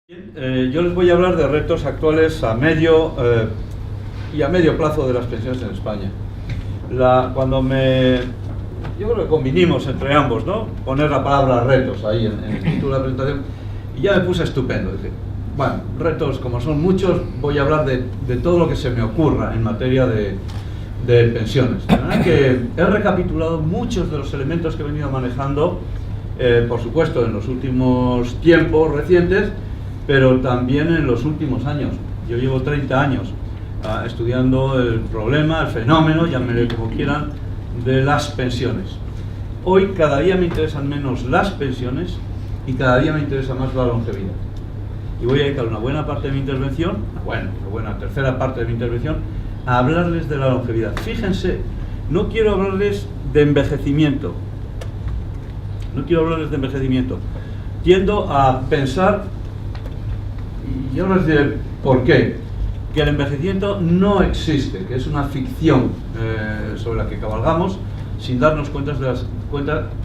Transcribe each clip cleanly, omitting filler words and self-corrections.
Yo les voy a hablar de retos actuales a medio y a medio plazo de las pensiones en España. Yo creo que convinimos entre ambos, ¿no? Poner la palabra retos ahí en el título de la presentación, y ya me puse estupendo. Dije, bueno, retos como son muchos, voy a hablar de todo lo que se me ocurra en materia de pensiones. De manera que he recapitulado muchos de los elementos que he venido manejando, por supuesto, en los últimos tiempos recientes, pero también en los últimos años. Yo llevo 30 años estudiando el problema, el fenómeno, llámenle como quieran, de las pensiones. Hoy cada día me interesan menos las pensiones y cada día me interesa más la longevidad. Y voy a dedicar una buena parte de mi intervención, una buena tercera parte de mi intervención, a hablarles de la longevidad. Fíjense, no quiero hablarles de envejecimiento. Tiendo a pensar, y ahora les diré por qué, que el envejecimiento no existe, que es una ficción sobre la que cabalgamos sin darnos cuenta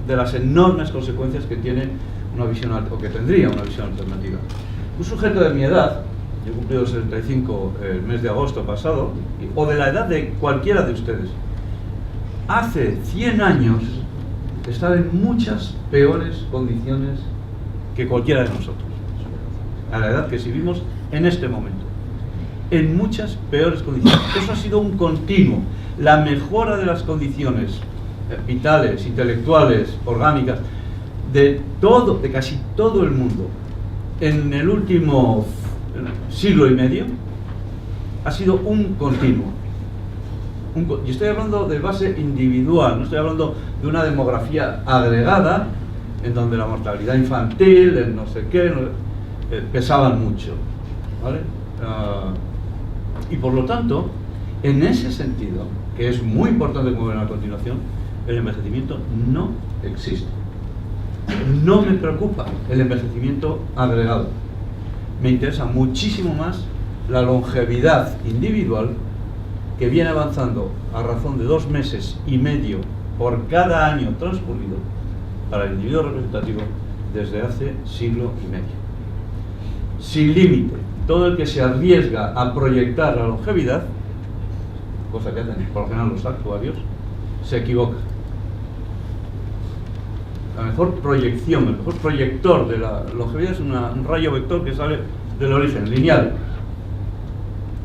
de las enormes consecuencias que tiene una visión, o que tendría una visión alternativa. Un sujeto de mi edad, yo he cumplido 65 el mes de agosto pasado, o de la edad de cualquiera de ustedes, hace 100 años estaba en muchas peores condiciones que cualquiera de nosotros, a la edad que vivimos en este momento, en muchas peores condiciones. Eso ha sido un continuo. La mejora de las condiciones vitales, intelectuales, orgánicas, de casi todo el mundo, en el último siglo y medio, ha sido un continuo. Y estoy hablando de base individual, no estoy hablando de una demografía agregada, en donde la mortalidad infantil, el no sé qué, pesaban mucho, ¿vale? Y por lo tanto, en ese sentido, que es muy importante como ven a continuación, el envejecimiento no existe. No me preocupa el envejecimiento agregado. Me interesa muchísimo más la longevidad individual, que viene avanzando a razón de 2 meses y medio por cada año transcurrido para el individuo representativo desde hace siglo y medio. Sin límite. Todo el que se arriesga a proyectar la longevidad, cosa que hacen por lo general los actuarios, se equivoca. La mejor proyección, el mejor proyector de la longevidad es un rayo vector que sale del origen, lineal.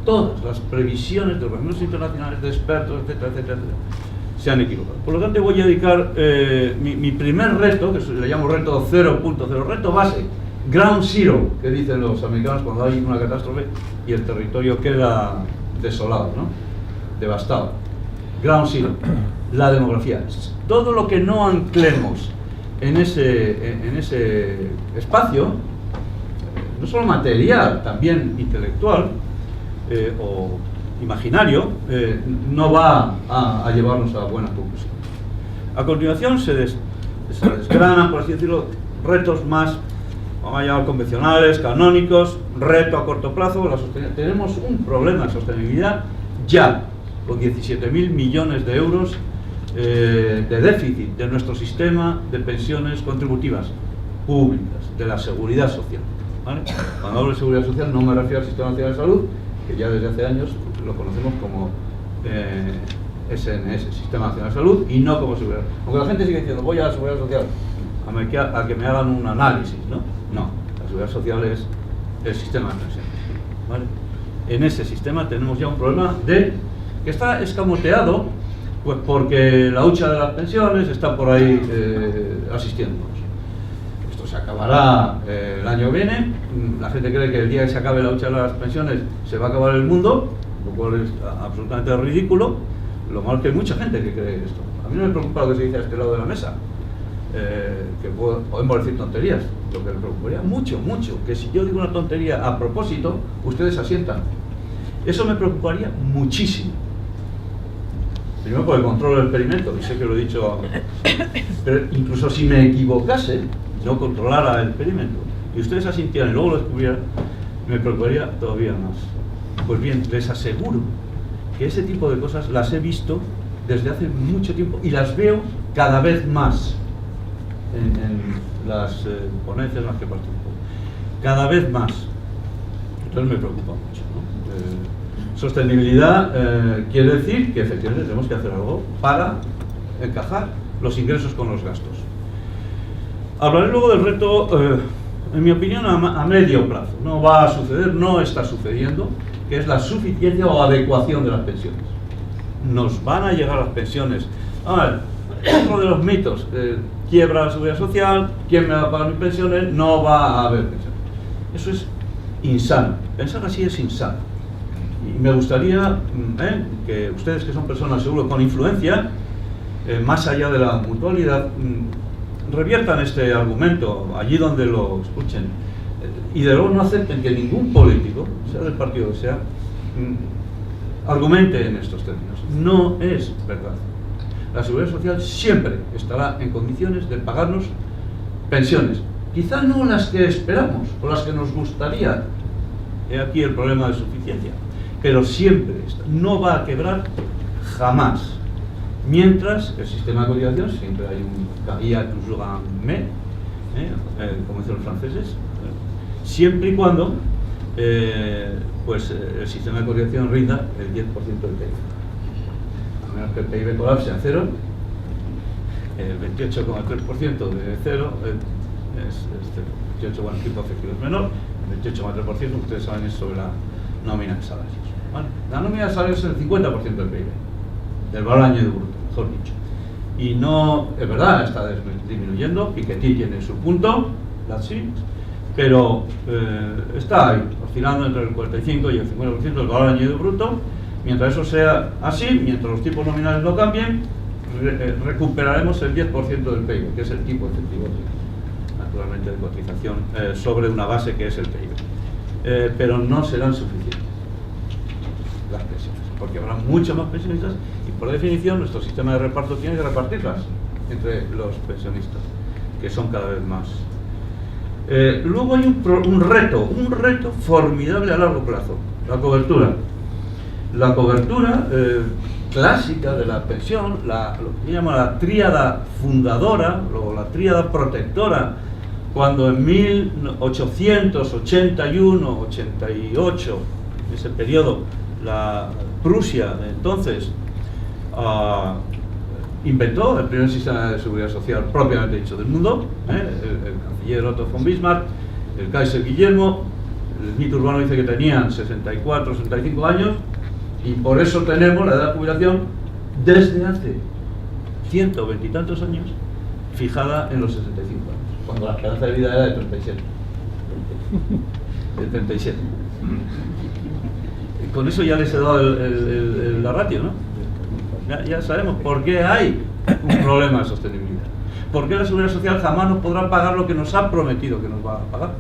Todas las previsiones de organismos internacionales, de expertos, etcétera, etcétera, se han equivocado. Por lo tanto, voy a dedicar mi primer reto, que le llamo reto 0.0, reto base, Ground Zero, que dicen los americanos cuando hay una catástrofe y el territorio queda desolado, ¿no? Devastado. Ground Zero, la demografía. Todo lo que no anclemos en ese espacio, no solo material, también intelectual o imaginario, no va a llevarnos a buenas conclusiones. A continuación se desgranan, por así decirlo, retos más, vamos a llamar convencionales, canónicos. Reto a corto plazo, la sostenibilidad. Tenemos un problema de sostenibilidad ya, con 17.000 millones de euros de déficit de nuestro sistema de pensiones contributivas públicas, de la seguridad social, ¿vale? Cuando hablo de seguridad social no me refiero al Sistema Nacional de Salud, que ya desde hace años lo conocemos como SNS, Sistema Nacional de Salud, y no como seguridad. Aunque la gente sigue diciendo, voy a la seguridad social, a que me hagan un análisis, ¿no? No, la seguridad social es el sistema de pensiones, ¿vale? En ese sistema tenemos ya un problema que está escamoteado, pues porque la hucha de las pensiones está por ahí asistiéndonos. Esto se acabará el año que viene. La gente cree que el día que se acabe la hucha de las pensiones se va a acabar el mundo, lo cual es absolutamente ridículo. Lo malo es que hay mucha gente que cree esto. A mí no me preocupa lo que se dice a este lado de la mesa, que podemos decir tonterías. Lo que me preocuparía mucho, que si yo digo una tontería a propósito, ustedes asientan. Eso me preocuparía muchísimo. Primero por el control del experimento, y sé que lo he dicho, pero incluso si me equivocase, no controlara el experimento, y ustedes asintieran y luego lo descubrieran, me preocuparía todavía más. Pues bien, les aseguro que ese tipo de cosas las he visto desde hace mucho tiempo y las veo cada vez más en las ponencias en las que participo. cada vez más. Entonces me preocupa mucho, ¿no? Sostenibilidad quiere decir que efectivamente tenemos que hacer algo para encajar los ingresos con los gastos. Hablaré luego del reto, en mi opinión, a medio plazo. No va a suceder, no está sucediendo, que es la suficiencia o adecuación de las pensiones. Nos van a llegar las pensiones. A ver, otro de los mitos, quiebra la seguridad social, ¿quién me va a pagar mis pensiones? No va a haber pensiones. Eso es insano. Pensar así es insano. Y me gustaría que ustedes, que son personas seguro con influencia, más allá de la mutualidad, reviertan este argumento allí donde lo escuchen y de luego no acepten que ningún político, sea del partido que sea, argumente en estos términos. No es verdad. La seguridad social siempre estará en condiciones de pagarnos pensiones, quizá no las que esperamos o las que nos gustaría. He aquí el problema de suficiencia, pero siempre está. No va a quebrar jamás. Mientras el sistema de cotización, siempre hay un cahier toujours en mai, como dicen los franceses, siempre y cuando pues, el sistema de cotización rinda el 10% del PIB. A menos que el PIB colapse a cero, el 28,3% de cero es 28, bueno, el tipo efectivo es menor, el 28,3% ustedes saben es sobre la nómina de salarios. ¿Vale? La nómina de salarios es el 50% del PIB, del valor añadido bruto, mejor dicho. Y no, es verdad, está disminuyendo, Piketty tiene su punto, pero está ahí, oscilando entre el 45 y el 50% del valor añadido bruto. Mientras eso sea así, mientras los tipos nominales no cambien, recuperaremos el 10% del PIB, que es el tipo efectivo, naturalmente, de cotización sobre una base que es el PIB. Pero no serán suficientes las pensiones, porque habrá muchas más pensionistas y por definición nuestro sistema de reparto tiene que repartirlas entre los pensionistas, que son cada vez más. Luego hay un reto formidable a largo plazo, la cobertura. La cobertura clásica de la pensión, lo que se llama la tríada fundadora o la tríada protectora, cuando en 1881-88, ese periodo, la Prusia de entonces inventó el primer sistema de seguridad social propiamente dicho del mundo, el canciller Otto von Bismarck, el Kaiser Guillermo. El mito urbano dice que tenían 64 o 65 años y por eso tenemos la edad de jubilación desde hace 120 y tantos años fijada en los 65 años, cuando la esperanza de vida era de 37. De 37. Y con eso ya les he dado la ratio, ¿no? Ya sabemos por qué hay un problema de sostenibilidad. ¿Por qué la seguridad social jamás nos podrá pagar lo que nos ha prometido que nos va a pagar?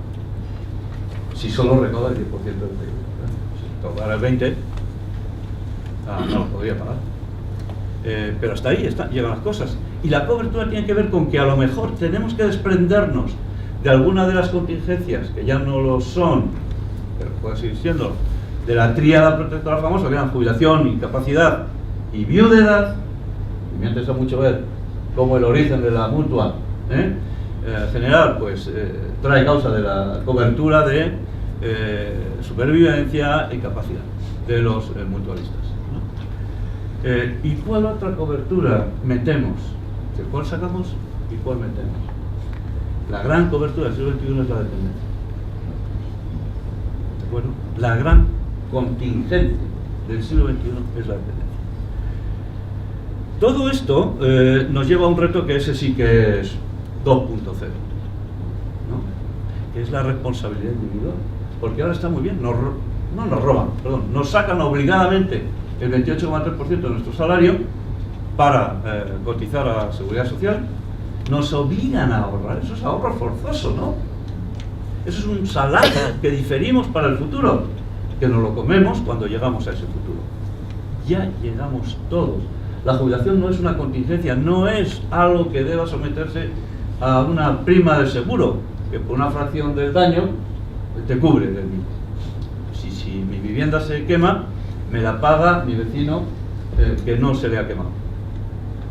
Si solo recauda el 10% del PIB. Si recaudara el 20%, no lo podría pagar. Pero hasta ahí llegan las cosas. Y la cobertura tiene que ver con que a lo mejor tenemos que desprendernos de alguna de las contingencias, que ya no lo son, pero puede seguir siendo, de la tríada protectora famosa, que eran jubilación, incapacidad y viudedad. Y me interesa mucho ver cómo el origen de la mutua general pues trae causa de la cobertura de supervivencia y capacidad de los mutualistas, ¿no? ¿Y cuál otra cobertura metemos? ¿Cuál sacamos y cuál metemos? La gran cobertura del siglo XXI es la dependencia. ¿De acuerdo? La gran contingente del siglo XXI es la dependencia. Todo esto nos lleva a un reto que ese sí que es 2.0, ¿no? Que es la responsabilidad individual. Porque ahora está muy bien, nos sacan obligadamente el 28,3% de nuestro salario para cotizar a la seguridad social, nos obligan a ahorrar. Eso es ahorro forzoso, ¿no? Eso es un salario que diferimos para el futuro, que nos lo comemos cuando llegamos a ese futuro. Ya llegamos todos. La jubilación no es una contingencia, no es algo que deba someterse a una prima de seguro, que por una fracción del daño te cubre del mismo. Si mi vivienda se quema, me la paga mi vecino que no se le ha quemado.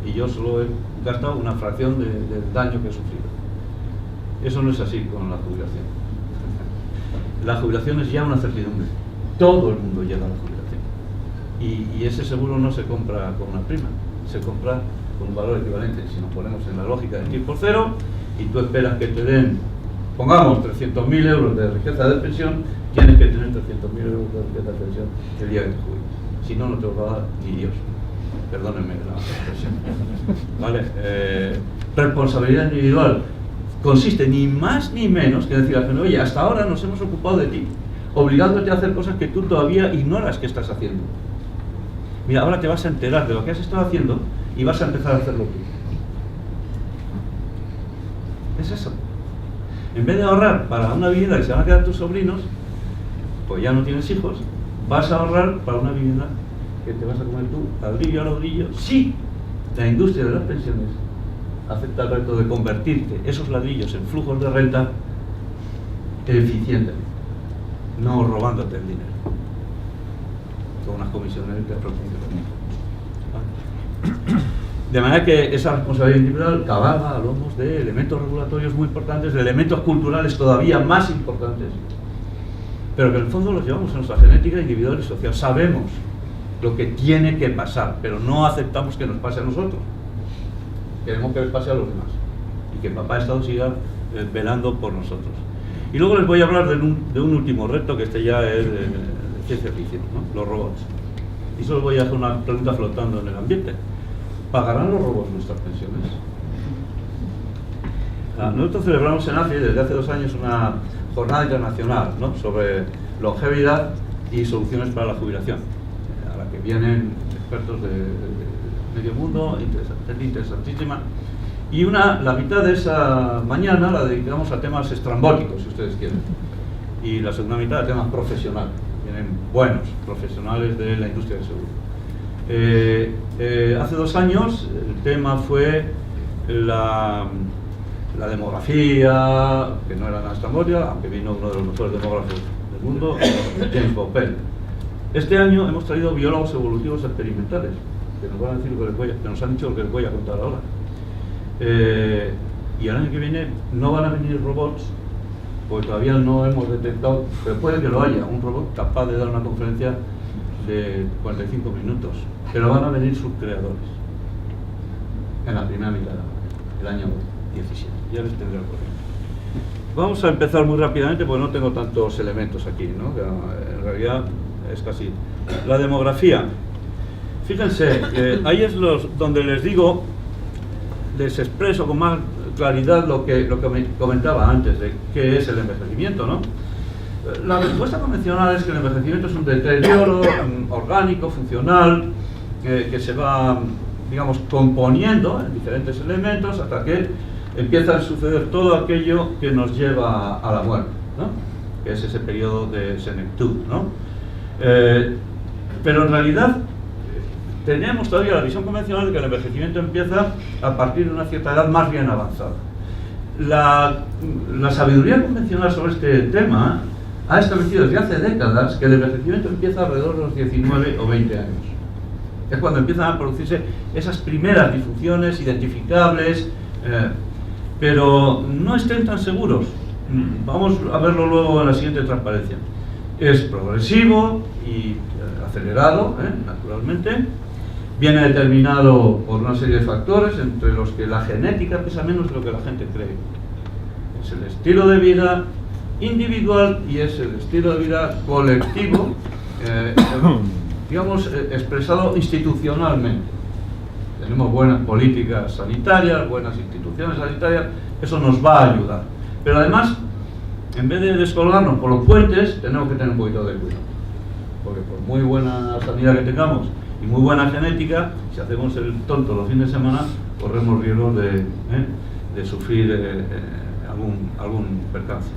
Y yo solo he gastado una fracción del daño que he sufrido. Eso no es así con la jubilación. la jubilación es ya una certidumbre. Todo el mundo llega a la jubilación. Y ese seguro no se compra con una prima, se compra con un valor equivalente. Si nos ponemos en la lógica del tipo cero y tú esperas que te den, pongamos, 300.000 euros de riqueza de pensión, tienes que tener 300.000 euros de riqueza de pensión el día que te jubiles. Si no, no te lo va a dar ni Dios. Perdónenme la expresión. ¿Vale? Responsabilidad individual consiste ni más ni menos que decir a la gente: oye, hasta ahora nos hemos ocupado de ti, obligándote a hacer cosas que tú todavía ignoras que estás haciendo. Mira, ahora te vas a enterar de lo que has estado haciendo y vas a empezar a hacerlo tú. Es eso. En vez de ahorrar para una vivienda que se van a quedar tus sobrinos, pues ya no tienes hijos, vas a ahorrar para una vivienda que te vas a comer tú, ladrillo a ladrillo. Sí, la industria de las pensiones acepta el reto de convertirte esos ladrillos en flujos de renta eficientes, no robándote el dinero con unas comisiones que también. De manera que esa responsabilidad individual cabalga a lomos de elementos regulatorios muy importantes, de elementos culturales todavía más importantes, pero que en el fondo los llevamos en nuestra genética individual y social. Sabemos lo que tiene que pasar, pero no aceptamos que nos pase a nosotros. Queremos que les pase a los demás y que papá Estado siga velando por nosotros. Y luego les voy a hablar de un último reto, que este ya es de ciencia ficción, ¿no? Los robots. Y solo voy a hacer una pregunta flotando en el ambiente: ¿pagarán los robots nuestras pensiones? Nosotros celebramos en AFI desde hace 2 años una jornada internacional, ¿no?, sobre longevidad y soluciones para la jubilación, a la que vienen expertos de medio mundo, interesantísima. Y la mitad de esa mañana la dedicamos a temas estrambóticos, si ustedes quieren, y la segunda mitad a temas profesionales. Vienen buenos profesionales de la industria del seguro. Hace 2 años el tema fue la demografía, que no era nada estrambótica, aunque vino uno de los mejores demógrafos del mundo, James Bopel. Este año hemos traído biólogos evolutivos experimentales, que nos van a decir que nos han dicho lo que les voy a contar ahora. Y el año que viene no van a venir robots, porque todavía no hemos detectado, pero puede que lo haya, un robot capaz de dar una conferencia de 45 minutos, pero van a venir sus creadores en la primera mitad del año 17. Ya les tendré el corriente. Vamos a empezar muy rápidamente porque no tengo tantos elementos aquí, ¿no? En realidad es casi la demografía. Fíjense, ahí es donde les digo, les expreso con más claridad lo que me comentaba antes de qué es el envejecimiento, ¿no? La respuesta convencional es que el envejecimiento es un deterioro orgánico, funcional, que se va, digamos, componiendo en diferentes elementos hasta que empieza a suceder todo aquello que nos lleva a la muerte, ¿no?, que es ese periodo de senectud, ¿no? Pero en realidad tenemos todavía la visión convencional de que el envejecimiento empieza a partir de una cierta edad más bien avanzada. La sabiduría convencional sobre este tema ha establecido desde hace décadas que el envejecimiento empieza alrededor de los 19 o 20 años. Es cuando empiezan a producirse esas primeras disfunciones identificables, pero no estén tan seguros. Vamos a verlo luego en la siguiente transparencia. Es progresivo y acelerado, naturalmente. Viene determinado por una serie de factores, entre los que la genética pesa menos de lo que la gente cree. Es el estilo de vida individual y es el estilo de vida colectivo, digamos, expresado institucionalmente. Tenemos buenas políticas sanitarias, buenas instituciones sanitarias, eso nos va a ayudar. Pero además, en vez de descolgarnos por los puentes, tenemos que tener un poquito de cuidado. Porque por muy buena sanidad que tengamos y muy buena genética, si hacemos el tonto los fines de semana, corremos riesgos de sufrir algún percance.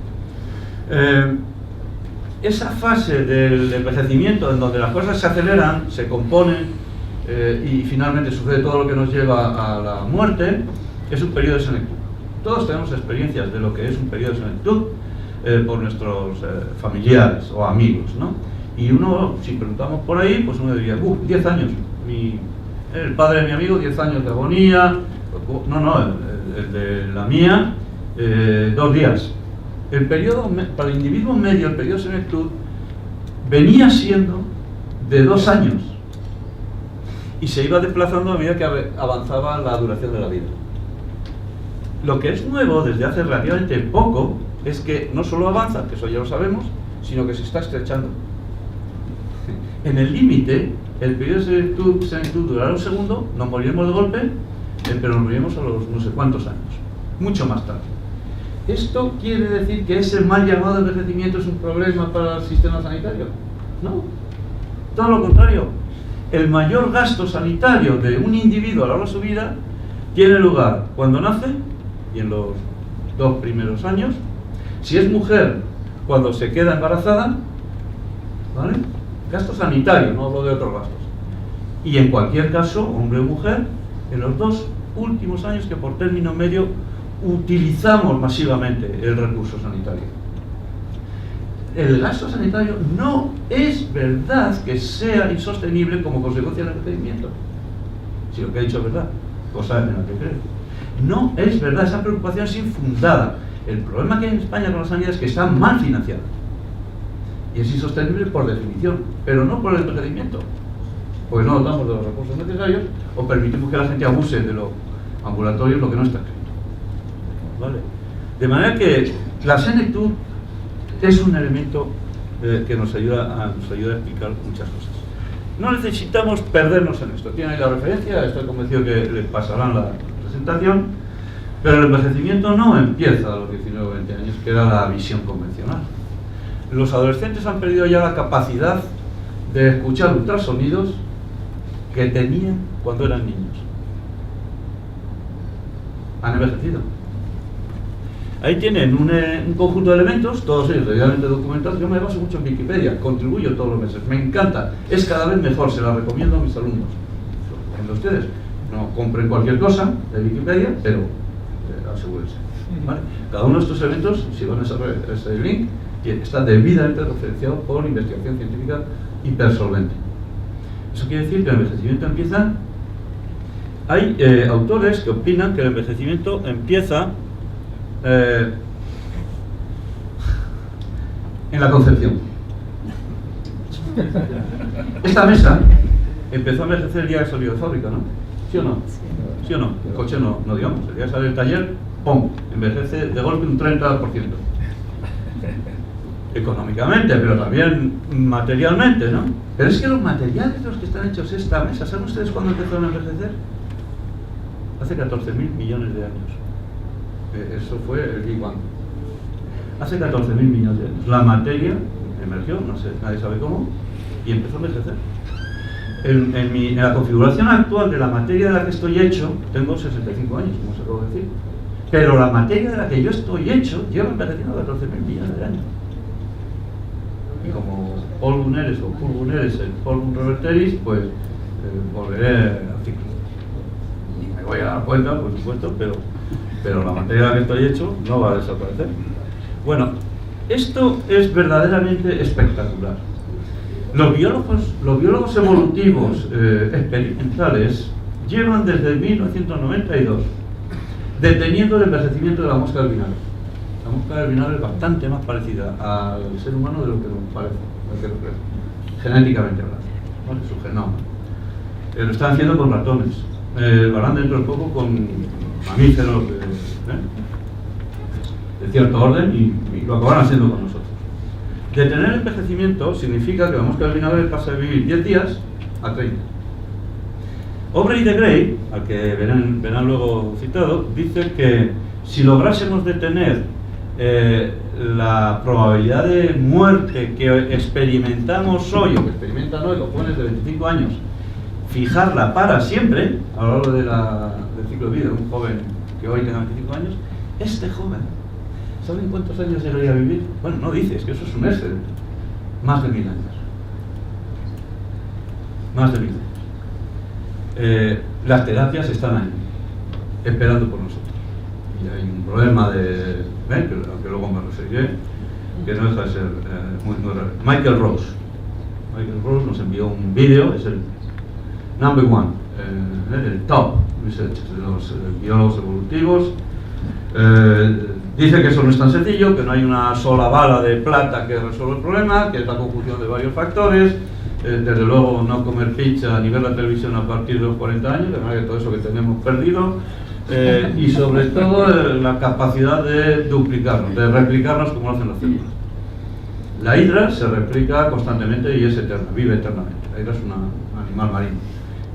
Esa fase del envejecimiento en donde las cosas se aceleran, se componen y finalmente sucede todo lo que nos lleva a la muerte, es un periodo de senectud. Todos tenemos experiencias de lo que es un periodo de senectud por nuestros familiares o amigos, ¿no? Y uno, si preguntamos por ahí, pues uno diría, 10 años, el padre de mi amigo, 10 años de agonía, no, el de la mía, 2 días. el periodo, para el individuo medio, el periodo de senectud venía siendo de 2 años y se iba desplazando a medida que avanzaba la duración de la vida. Lo que es nuevo desde hace relativamente poco es que no solo avanza, que eso ya lo sabemos, sino que se está estrechando. En el límite, el periodo de senectud durará un segundo, nos moriremos de golpe, pero nos moriremos a los no sé cuántos años, mucho más tarde. ¿Esto quiere decir que ese mal llamado envejecimiento es un problema para el sistema sanitario? No, todo lo contrario. El mayor gasto sanitario de un individuo a lo largo de su vida tiene lugar cuando nace y en los 2 primeros años. Si es mujer, cuando se queda embarazada, ¿vale? Gasto sanitario, no hablo de otros gastos. Y en cualquier caso, hombre o mujer, en los 2 últimos años que por término medio utilizamos masivamente el recurso sanitario. El gasto sanitario no es verdad que sea insostenible como consecuencia del envejecimiento. Si lo que he dicho es verdad, cosa en la que creo. No es verdad, esa preocupación es infundada. El problema que hay en España con la sanidad es que está mal financiada. Y es insostenible por definición, pero no por el envejecimiento. Porque no dotamos de los recursos necesarios o permitimos que la gente abuse de los ambulatorios, lo que no está escrito. ¿Vale? De manera que la senectud es un elemento que nos ayuda a explicar muchas cosas. No necesitamos perdernos en esto. Tienen ahí la referencia, estoy convencido que les pasarán la presentación, pero el envejecimiento no empieza a los 19 o 20 años, que era la visión convencional. Los adolescentes han perdido ya la capacidad de escuchar ultrasonidos que tenían cuando eran niños. Han envejecido. Ahí tienen un conjunto de elementos, todos ellos debidamente documentados. Yo me baso mucho en Wikipedia, contribuyo todos los meses, me encanta, es cada vez mejor, se la recomiendo a mis alumnos. Recomiendo a ustedes, no compren cualquier cosa de Wikipedia, pero asegúrense. ¿Vale? Cada uno de estos elementos, si van a ese link, está debidamente referenciado por investigación científica hipersolvente. Eso quiere decir que el envejecimiento empieza. Hay autores que opinan que el envejecimiento empieza en la concepción. Esta mesa empezó a envejecer el día que salió de fábrica, ¿no? ¿Sí o no? ¿Sí o no? El coche no digamos. El día que sale del taller, ¡pum! Envejece de golpe un 30%. Económicamente, pero también materialmente, ¿no? Pero es que los materiales de los que están hechos esta mesa, ¿saben ustedes cuándo empezaron a envejecer? Hace 14.000 millones de años. Eso fue el Big Bang. Hace 14.000 millones de años. La materia emergió, no sé, nadie sabe cómo, y empezó a envejecer. En la configuración actual de la materia de la que estoy hecho, tengo 65 años, como se acabo de decir. Pero la materia de la que yo estoy hecho lleva envejeciendo 14.000 millones de años. Y como Paul Buneres o Paul Buneres, el Paul Reverteris, pues volveré al ciclo. Y me voy a dar cuenta, por supuesto, pero la materia de la que estoy hecho no va a desaparecer. Bueno, esto es verdaderamente espectacular. Los biólogos evolutivos experimentales llevan desde 1992 deteniendo el envejecimiento de la mosca del vinagre. La mosca del vinagre es bastante más parecida al ser humano de lo que nos parece, genéticamente hablando, ¿vale? Su genoma. Lo están haciendo con ratones, lo harán dentro de poco con mamíferos de cierto orden y lo acabarán haciendo con nosotros. Detener el envejecimiento significa que la mosca del vinagre pasa de vivir 10 días a 30. Aubrey de Grey, al que verán luego citado, dice que si lográsemos detener la probabilidad de muerte que experimentamos hoy, o que experimentan hoy los jóvenes de 25 años, fijarla para siempre, a lo largo del ciclo de vida de un joven que hoy tenga 25 años, este joven, ¿saben cuántos años llegaría a vivir? Bueno, no dice, es que eso es un Excel. Más de 1000 años. Más de 1000 años. Las terapias están ahí, esperando por nosotros. Y hay un problema que luego me referiré, que no deja de ser muy raro. Michael Rose nos envió un vídeo, es el number one, el top research de los biólogos evolutivos. Dice que eso no es tan sencillo, que no hay una sola bala de plata que resuelva el problema, que es la conjunción de varios factores. Desde luego no comer pizza ni ver la televisión a partir de los 40 años, de manera que todo eso que tenemos perdido. Y sobre todo la capacidad de duplicarnos, de replicarnos como lo hacen las células. La hidra se replica constantemente y es eterna, vive eternamente. La hidra es un animal marino.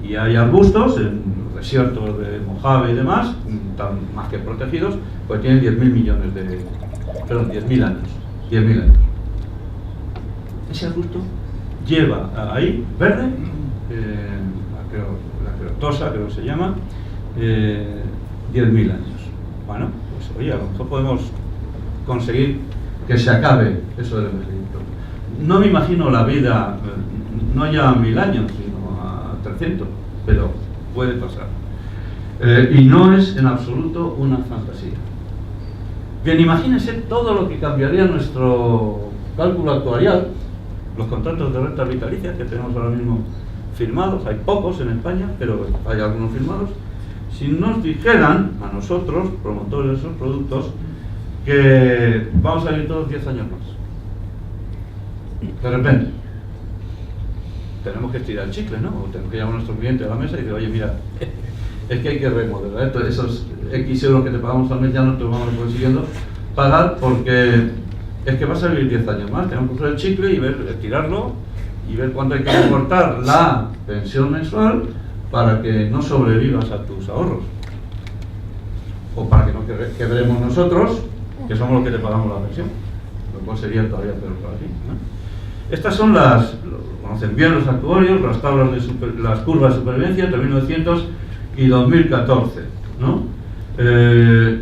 Y hay arbustos en desiertos de Mojave y demás, están más que protegidos, pues tienen 10.000 millones de... Perdón, 10.000 años. 10.000 años. Ese arbusto lleva ahí, verde, la creotosa, creo que se llama, 10.000 años. Bueno, pues oye, a lo mejor podemos conseguir que se acabe eso del envejecimiento. No me imagino la vida, no ya a 1000 años, sino a 300, pero puede pasar. Y no es en absoluto una fantasía. Bien, imagínense todo lo que cambiaría nuestro cálculo actuarial, los contratos de rentas vitalicias que tenemos ahora mismo firmados, hay pocos en España, pero hay algunos firmados. Si nos dijeran a nosotros, promotores de esos productos, que vamos a vivir todos 10 años más. De repente. Tenemos que estirar el chicle, ¿no? O tenemos que llamar a nuestro cliente a la mesa y decir, oye, mira, es que hay que remodelar esto, esos X euros que te pagamos al mes ya no te vamos consiguiendo pagar porque es que vas a vivir 10 años más. Tenemos que usar el chicle y ver, estirarlo y ver cuánto hay que recortar la pensión mensual para que no sobrevivas a tus ahorros. O para que no quebremos nosotros, que somos los que te pagamos la pensión, lo cual sería todavía peor para ti, ¿no? Estas son lo conocen bien los actuarios, las tablas de las curvas de supervivencia entre 1900 y 2014, ¿no?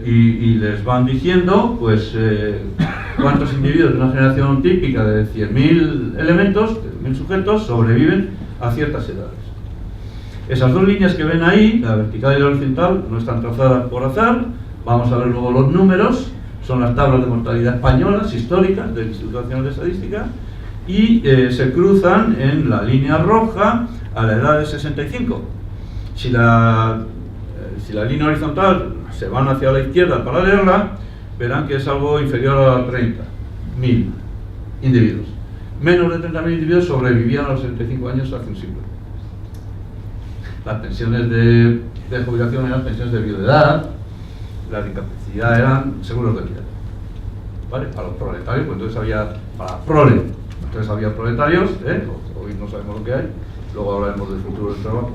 Y les van diciendo, pues, cuántos individuos de una generación típica de 100.000 elementos, 100.000 sujetos, sobreviven a ciertas edades. Esas dos líneas que ven ahí, la vertical y la horizontal, no están trazadas por azar. Vamos a ver luego los números. Son las tablas de mortalidad españolas, históricas, del Instituto Nacional de Estadística, y se cruzan en la línea roja a la edad de 65. Si la línea horizontal se van hacia la izquierda para leerla, verán que es algo inferior a 30.000 individuos. Menos de 30.000 individuos sobrevivían a los 65 años hace un siglo. Las pensiones de jubilación eran pensiones de viudedad, la discapacidad eran seguros de vida. ¿Vale? Para los proletarios, pues entonces había, para prole, entonces había proletarios, hoy no sabemos lo que hay, luego hablaremos del futuro del trabajo.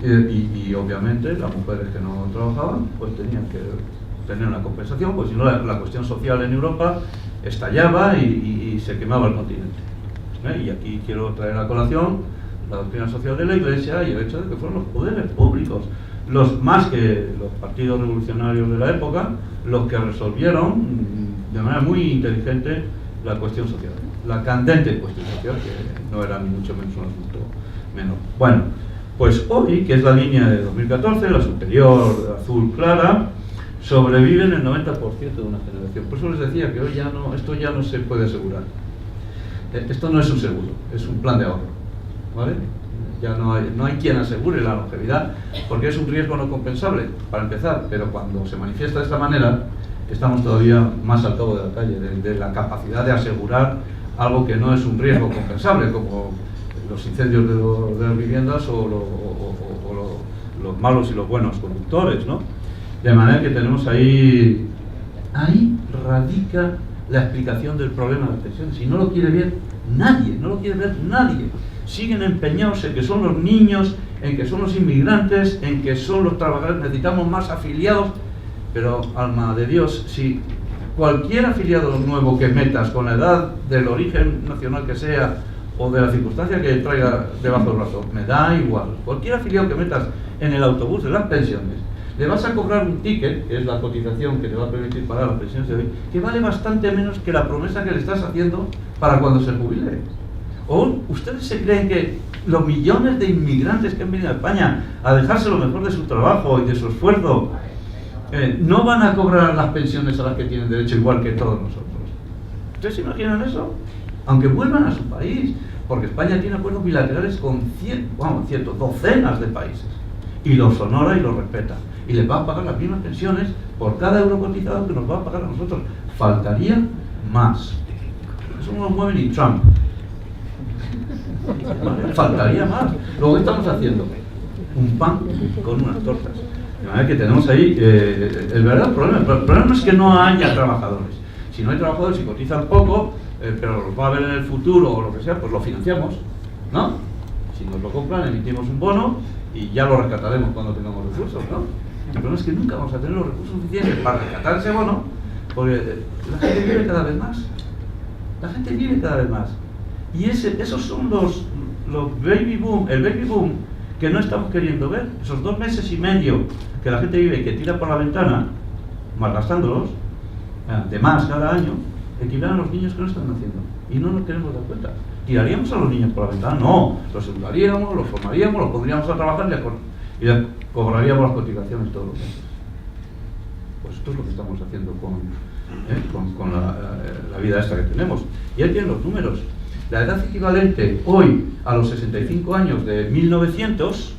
Y obviamente las mujeres que no trabajaban, pues tenían que tener una compensación, pues si no la cuestión social en Europa estallaba y se quemaba el continente. Y aquí quiero traer a colación la doctrina social de la Iglesia y el hecho de que fueron los poderes públicos, los más que los partidos revolucionarios de la época, los que resolvieron de manera muy inteligente la cuestión social, la candente cuestión social, que no era ni mucho menos un asunto menor. Bueno, pues hoy, que es la línea de 2014, la superior azul clara, sobreviven el 90% de una generación. Por eso les decía que hoy ya no, esto ya no se puede asegurar. Esto no es un seguro, es un plan de ahorro. ¿Vale? Ya no hay quien asegure la longevidad, porque es un riesgo no compensable, para empezar, pero cuando se manifiesta de esta manera, estamos todavía más al cabo de la calle, de la capacidad de asegurar algo que no es un riesgo compensable, como los incendios de las viviendas o los malos y los buenos conductores, ¿no? De manera que tenemos ahí radica la explicación del problema de las pensiones. Y no lo quiere ver nadie, no lo quiere ver nadie. Siguen empeñados en que son los niños, en que son los inmigrantes, en que son los trabajadores, necesitamos más afiliados, pero alma de Dios, si cualquier afiliado nuevo que metas con la edad del origen nacional que sea o de la circunstancia que traiga debajo del brazo, me da igual, cualquier afiliado que metas en el autobús de las pensiones, le vas a cobrar un ticket, que es la cotización que te va a permitir pagar las pensiones de hoy, que vale bastante menos que la promesa que le estás haciendo para cuando se jubile. ¿O ustedes se creen que los millones de inmigrantes que han venido a España a dejarse lo mejor de su trabajo y de su esfuerzo no van a cobrar las pensiones a las que tienen derecho igual que todos nosotros? ¿Ustedes se imaginan eso? Aunque vuelvan a su país, porque España tiene acuerdos bilaterales con docenas de países y los honora y los respeta. y les va a pagar las mismas pensiones por cada euro cotizado que nos va a pagar a nosotros. Faltaría más. Eso no lo mueve ni Trump. ¿Vale? Faltaría más. Luego, ¿qué estamos haciendo? Un pan con unas tortas. De manera que tenemos ahí el verdadero problema. El problema no es que no haya trabajadores. Si no hay trabajadores y cotizan poco, pero los va a ver en el futuro o lo que sea, pues lo financiamos, ¿no? Si nos lo compran, emitimos un bono y ya lo rescataremos cuando tengamos recursos, ¿no? El problema es que nunca vamos a tener los recursos suficientes para rescatar ese bono, porque la gente vive cada vez más. La gente vive cada vez más. Y esos son los baby boom, el baby boom que no estamos queriendo ver. Esos 2 meses y medio que la gente vive y que tira por la ventana, malgastándolos, de más cada año, equivalen a los niños que no están naciendo. Y no nos queremos dar cuenta. ¿Tiraríamos a los niños por la ventana? No, los educaríamos, los formaríamos, los pondríamos a trabajar y les cobraríamos las cotizaciones todos los meses. Pues esto es lo que estamos haciendo con la vida esta que tenemos. Y ahí tienen los números. La edad equivalente hoy a los 65 años de 1900,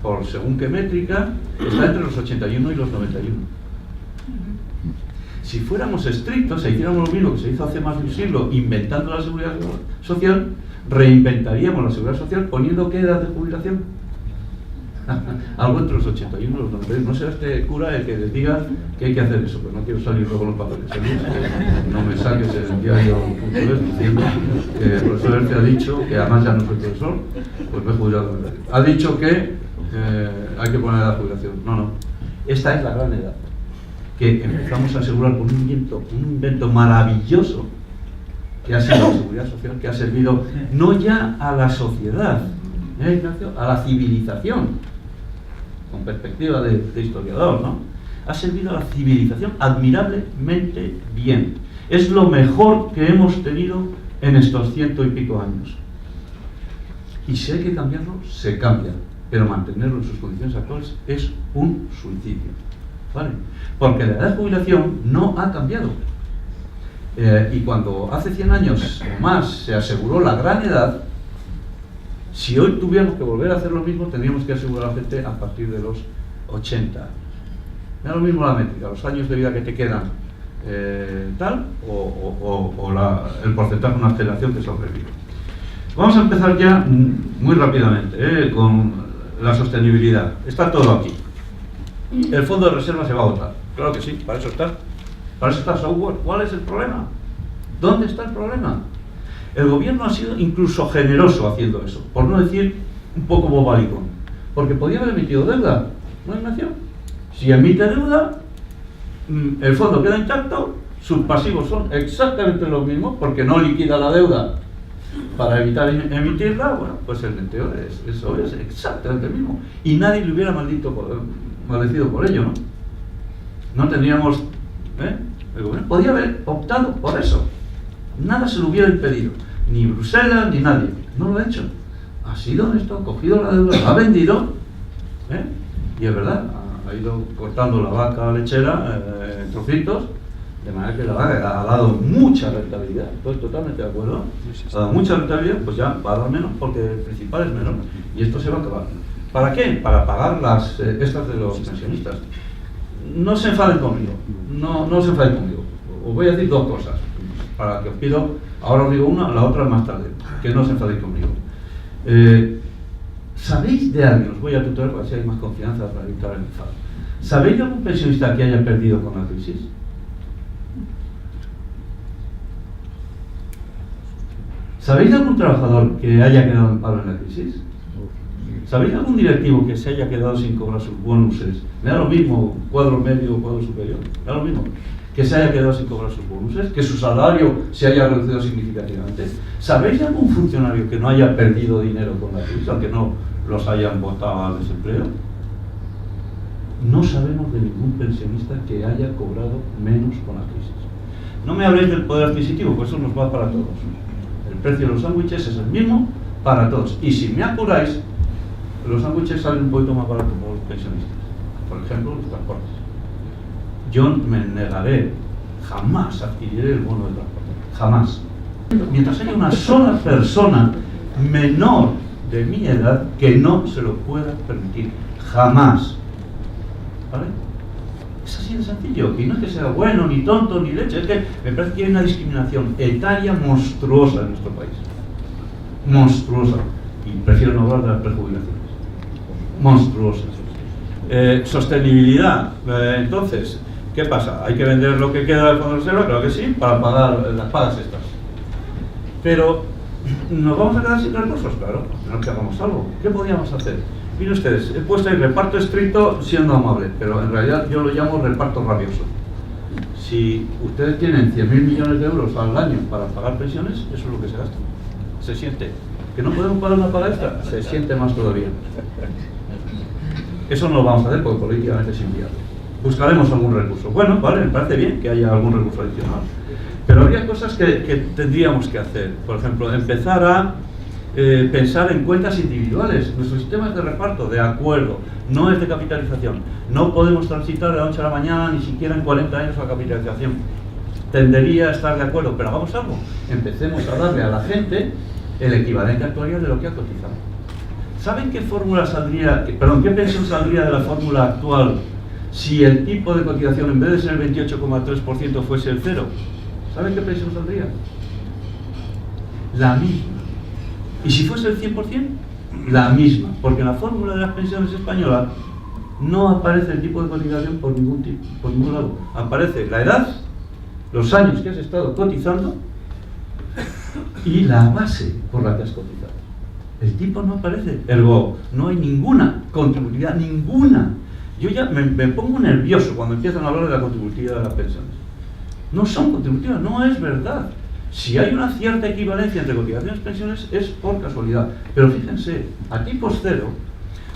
por según qué métrica, está entre los 81 y los 91. Si fuéramos estrictos, si hiciéramos lo mismo que se hizo hace más de un siglo, inventando la seguridad social, reinventaríamos la seguridad social poniendo ¿qué edad de jubilación? Algo entre los 81 y los 91. No será este cura el que les diga que hay que hacer eso, pero no quiero salir luego los papeles. No me saques el diario.es diciendo que el profesor Herce ha dicho, que además ya no soy profesor, pues me he jubilado. Ha dicho que hay que poner edad de jubilación. No. Esta es la gran edad que empezamos a asegurar con un invento maravilloso que ha sido la seguridad social, que ha servido no ya a la sociedad, Ignacio, a la civilización, con perspectiva de historiador, ¿no? Ha servido a la civilización admirablemente bien. Es lo mejor que hemos tenido en estos 100 y pico años. Y si hay que cambiarlo, se cambia, pero mantenerlo en sus condiciones actuales es un suicidio, ¿vale? Porque la edad de jubilación no ha cambiado. Y cuando hace 100 años o más se aseguró la gran edad, si hoy tuviéramos que volver a hacer lo mismo, tendríamos que asegurar a la gente a partir de los 80. Da lo mismo la métrica, los años de vida que te quedan, tal, el porcentaje de una aceleración que sobrevive. Vamos a empezar ya muy rápidamente con la sostenibilidad. Está todo aquí. El fondo de reserva se va a votar. Claro que sí, para eso está. Para eso está software. ¿Cuál es el problema? ¿Dónde está el problema? El gobierno ha sido incluso generoso haciendo eso, por no decir un poco bobalicón, porque podía haber emitido deuda, ¿no, Ignacio? Si emite deuda, el fondo queda intacto, sus pasivos son exactamente los mismos, porque no liquida la deuda para evitar emitirla. Bueno, pues el neteo eso es exactamente el mismo, y nadie le hubiera maldecido por ello, ¿no? No tendríamos... El gobierno podía haber optado por eso. Nada se lo hubiera impedido, ni Bruselas ni nadie. No lo ha hecho. Ha sido honesto, ha cogido la deuda, la ha vendido, y es verdad, ha ido cortando la vaca lechera en trocitos, de manera que la vaca ha dado mucha rentabilidad. Estoy totalmente de acuerdo. Ha dado mucha rentabilidad, pues ya va a dar menos porque el principal es menor, y esto se va a acabar. ¿Para qué? Para pagar estas de los pensionistas. No se enfaden conmigo, no se enfaden conmigo. Os voy a decir 2 cosas. Para que os pido, ahora os digo una, la otra más tarde, que no se enfadéis conmigo. ¿Sabéis de alguien? Os voy a tutorar para que hay más confianza para evitar el enfado. ¿Sabéis de algún pensionista que haya perdido con la crisis? ¿Sabéis de algún trabajador que haya quedado en paro en la crisis? ¿Sabéis de algún directivo que se haya quedado sin cobrar sus bonuses? Me da lo mismo, cuadro medio o cuadro superior, me da lo mismo. Que se haya quedado sin cobrar sus bonuses, que su salario se haya reducido significativamente. ¿Sabéis de algún funcionario que no haya perdido dinero con la crisis, aunque no los hayan botado al desempleo? No sabemos de ningún pensionista que haya cobrado menos con la crisis. No me habléis del poder adquisitivo, pues eso nos va para todos. El precio de los sándwiches es el mismo para todos. Y si me apuráis, los sándwiches salen un poquito más baratos para los pensionistas. Por ejemplo, los transportes. Yo me negaré, jamás adquiriré el bono de transporte, jamás. Mientras haya una sola persona menor de mi edad que no se lo pueda permitir, jamás. ¿vale? Es así de sencillo, y no es que sea bueno, ni tonto, ni leche, es que me parece que hay una discriminación etaria monstruosa en nuestro país. Monstruosa. Y prefiero no hablar de las prejubilaciones. Monstruosa. Sostenibilidad. Entonces, ¿qué pasa? ¿Hay que vender lo que queda del Fondo de Reserva? Claro que sí, para pagar las pagas estas. Pero, ¿nos vamos a quedar sin recursos? Claro, no que hagamos algo. ¿Qué podríamos hacer? Miren ustedes, he puesto ahí reparto estricto siendo amable, pero en realidad yo lo llamo reparto rabioso. Si ustedes tienen 100.000 millones de euros al año para pagar pensiones, eso es lo que se gasta. Se siente. ¿Que no podemos pagar una paga extra? Se siente más todavía. Eso no lo vamos a hacer porque políticamente es inviable. Buscaremos algún recurso. Bueno, vale, me parece bien que haya algún recurso adicional. Pero habría cosas que tendríamos que hacer. Por ejemplo, empezar a pensar en cuentas individuales. Nuestro sistema es de reparto, de acuerdo, no es de capitalización. No podemos transitar de la noche a la mañana, ni siquiera en 40 años a la capitalización. Tendería a estar de acuerdo, pero hagamos algo. Empecemos a darle a la gente el equivalente actual de lo que ha cotizado. ¿Saben qué fórmula saldría, qué pensión saldría de la fórmula actual si el tipo de cotización en vez de ser el 28,3% fuese el 0? ¿Saben qué pensión saldría? La misma. ¿Y si fuese el 100%? La misma, porque en la fórmula de las pensiones españolas no aparece el tipo de cotización por ningún lado. Aparece la edad, los años que has estado cotizando y la base por la que has cotizado. El tipo no aparece, ergo no hay ninguna contributividad, ninguna. Yo ya me pongo nervioso cuando empiezan a hablar de la contributividad de las pensiones. No son contributivas, no es verdad. Si hay una cierta equivalencia entre cotizaciones y pensiones es por casualidad. Pero fíjense, a tipos cero,